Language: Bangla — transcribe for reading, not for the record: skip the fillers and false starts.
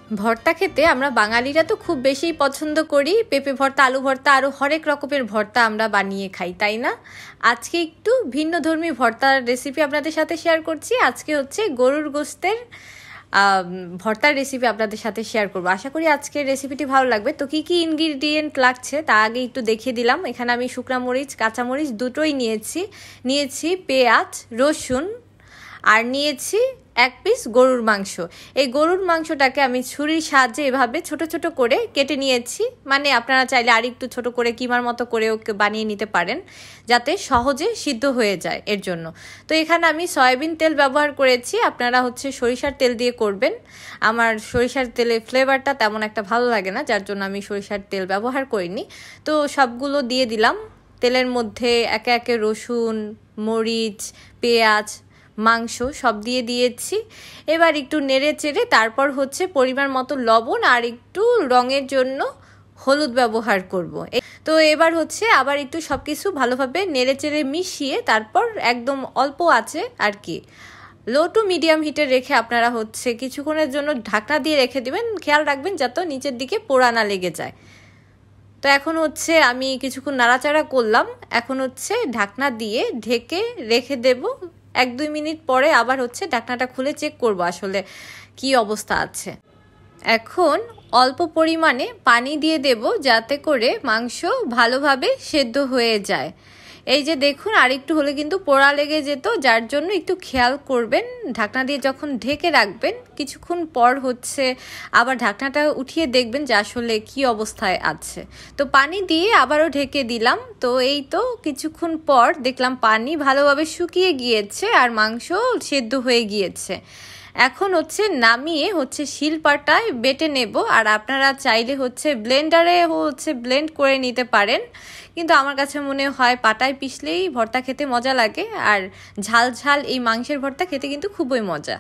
ভর্তা খেতে আমরা বাঙালিরা তো খুব বেশি পছন্দ করি। পেঁপে ভর্তা, আলু ভর্তা, আরও হরেক রকমের ভর্তা আমরা বানিয়ে খাই, তাই না? আজকে একটু ভিন্নধর্মী ভর্তার রেসিপি আপনাদের সাথে শেয়ার করছি। আজকে হচ্ছে গরুর গোশতের ভর্তার রেসিপি আপনাদের সাথে শেয়ার করব। আশা করি আজকের রেসিপিটি ভালো লাগবে। তো কি কি ইনগ্রিডিয়েন্ট লাগছে তা আগে একটু দেখিয়ে দিলাম। এখানে আমি শুকনা মরিচ, কাঁচামরিচ দুটোই নিয়েছি পেঁয়াজ, রসুন, আর নিয়েছি 1 পিস গরুর মাংস। এই গরুর মাংসটাকে আমি ছুরির সাহায্যে এভাবে ছোট ছোট করে কেটে নিয়েছি। মানে আপনারা চাইলে আর একটু ছোট করে কিমার মতো করেও বানিয়ে নিতে পারেন, যাতে সহজে সিদ্ধ হয়ে যায় এর জন্য। তো এখানে আমি সয়াবিন তেল ব্যবহার করেছি, আপনারা হচ্ছে সরিষার তেল দিয়ে করবেন। আমার সরিষার তেলের ফ্লেভারটা তেমন একটা ভালো লাগে না, যার জন্য আমি সরিষার তেল ব্যবহার করিনি। তো সবগুলো দিয়ে দিলাম তেলের মধ্যে, একে একে রসুন, মরিচ, পেঁয়াজ, মাংস সব দিয়ে দিয়েছি। এবার একটু নেড়ে চেড়ে তারপর হচ্ছে পরিমাণ মতো লবণ আর একটু রঙের জন্য হলুদ ব্যবহার করব। তো এবার হচ্ছে আবার একটু সব কিছু ভালোভাবে নেড়ে চেড়ে মিশিয়ে তারপর একদম অল্প আছে আর কি, লো টু মিডিয়াম হিটে রেখে আপনারা হচ্ছে কিছুক্ষণের জন্য ঢাকনা দিয়ে রেখে দিবেন। খেয়াল রাখবেন যাতে নিচের দিকে পোড়া না লেগে যায়। তো এখন হচ্ছে আমি কিছুক্ষণ নাড়াচাড়া করলাম। এখন হচ্ছে ঢাকনা দিয়ে ঢেকে রেখে দেব। 1-2 মিনিট পরে আবার হচ্ছে ঢাকনাটা খুলে চেক করব আসলে কি অবস্থা আছে। এখন অল্প পরিমাণে পানি দিয়ে দেব, যাতে করে মাংস ভালোভাবে সেদ্ধ হয়ে যায়। এই যে দেখুন, আর একটু হলে কিন্তু পোড়া লেগে যেত, যার জন্য একটু খেয়াল করবেন। ঢাকনা দিয়ে যখন ঢেকে রাখবেন, কিছুক্ষণ পর হচ্ছে আবার ঢাকনাটা উঠিয়ে দেখবেন যে আসলে কি অবস্থায় আছে। তো পানি দিয়ে আবারও ঢেকে দিলাম। তো এই তো কিছুক্ষণ পর দেখলাম পানি ভালোভাবে শুকিয়ে গিয়েছে আর মাংস সেদ্ধ হয়ে গিয়েছে। এখন হচ্ছে নামিয়ে হচ্ছে শিলপাটায় বেটে নেব। আর আপনারা চাইলে হচ্ছে ব্লেন্ডারে হচ্ছে ব্লেন্ড করে নিতে পারেন, কিন্তু আমার কাছে মনে হয় পাটায় পিষলেই ভর্তা খেতে মজা লাগে। আর ঝাল ঝাল এই মাংসের ভর্তা খেতে কিন্তু খুবই মজা।